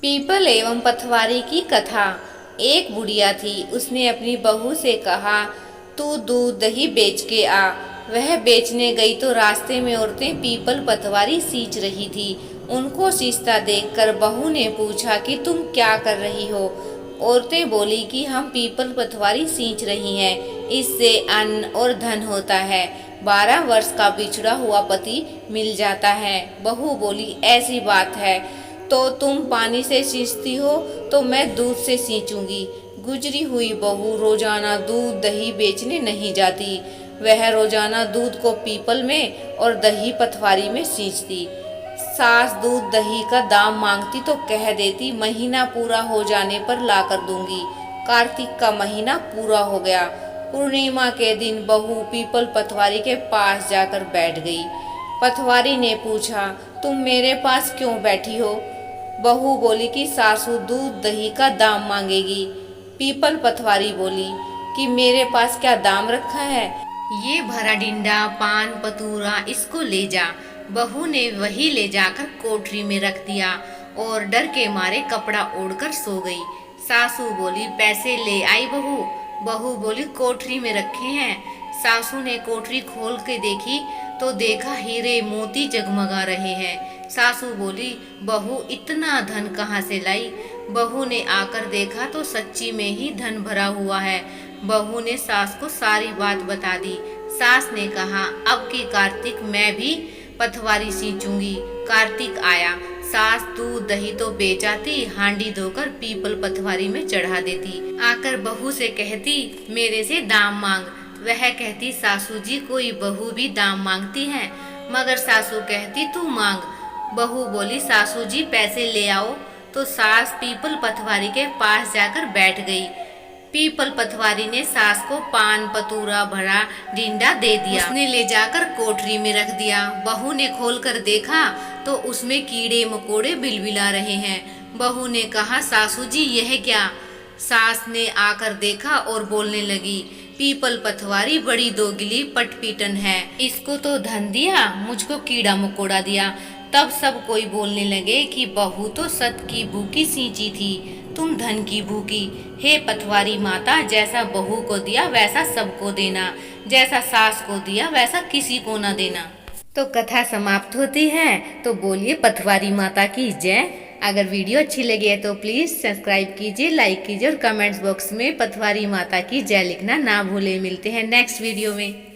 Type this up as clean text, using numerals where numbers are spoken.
People एवं पथवारी की कथा। एक बुढ़िया थी, उसने अपनी बहू से कहा, तू दूध दही बेच के आ। वह बेचने गई तो रास्ते में औरतें पीपल पथवारी सींच रही थी। उनको सींचता देखकर बहू ने पूछा कि तुम क्या कर रही हो। औरतें बोली कि हम पीपल पथवारी सींच रही हैं, इससे अन्न और धन होता है। 12 वर्ष का बिछड़ा हुआ पति मिल जाता है। बहू बोली, ऐसी बात है तो तुम पानी से सींचती हो तो मैं दूध से सींचूंगी। गुजरी हुई बहू रोजाना दूध दही बेचने नहीं जाती। वह रोजाना दूध को पीपल में और दही पथवारी में सींचती। सास दूध दही का दाम मांगती तो कह देती, महीना पूरा हो जाने पर ला कर दूंगी। कार्तिक का महीना पूरा हो गया। पूर्णिमा के दिन बहू पीपल पथवारी के पास जाकर बैठ गई। पथवारी ने पूछा, तुम मेरे पास क्यों बैठी हो? बहू बोली कि सासू दूध दही का दाम मांगेगी। पीपल पथवारी बोली कि मेरे पास क्या दाम रखा है, ये भरा डिंडा पान पतूरा इसको ले जा। बहू ने वही ले जाकर कोठरी में रख दिया और डर के मारे कपड़ा ओढ़कर सो गई। सासू बोली, पैसे ले आई बहू? बहू बोली, कोठरी में रखे हैं। सासू ने कोठरी खोल के देखी तो देखा हीरे मोती जगमगा रहे हैं। सासू बोली, बहू इतना धन कहाँ से लाई? बहू ने आकर देखा तो सच्ची में ही धन भरा हुआ है। बहू ने सास को सारी बात बता दी। सास ने कहा, अब की कार्तिक मैं भी पथवारी सींचूंगी। कार्तिक आया, सास दूध दही तो बेचाती, हांडी धोकर पीपल पथवारी में चढ़ा देती। आकर बहू से कहती, मेरे से दाम मांग। वह कहती, सासू जी कोई बहू भी दाम मांगती है? मगर सासू कहती, तू मांग। बहू बोली, सासू जी पैसे ले आओ। तो सास पीपल पथवारी के पास जाकर बैठ गई। पीपल पथवारी ने सास को पान पतूरा भरा डिंडा दे दिया। उसने ले जाकर कोठरी में रख दिया। बहू ने खोलकर देखा तो उसमें कीड़े मकोड़े बिलबिला रहे हैं। बहू ने कहा, सासू जी यह क्या? सास ने आकर देखा और बोलने लगी, पीपल पथवारी बड़ी दोगली पटपीटन है, इसको तो धन दिया, मुझको कीड़ा मकोड़ा दिया। तब सब कोई बोलने लगे कि बहू तो सत की भूखी सींची थी, तुम धन की भूखी। हे पथवारी माता, जैसा बहू को दिया वैसा सबको देना, जैसा सास को दिया वैसा किसी को न देना। तो कथा समाप्त होती है। तो बोलिए पथवारी माता की जय। अगर वीडियो अच्छी लगी है तो प्लीज़ सब्सक्राइब कीजिए, लाइक कीजिए और कमेंट्स बॉक्स में पथवारी माता की जय लिखना ना भूलें। मिलते हैं नेक्स्ट वीडियो में।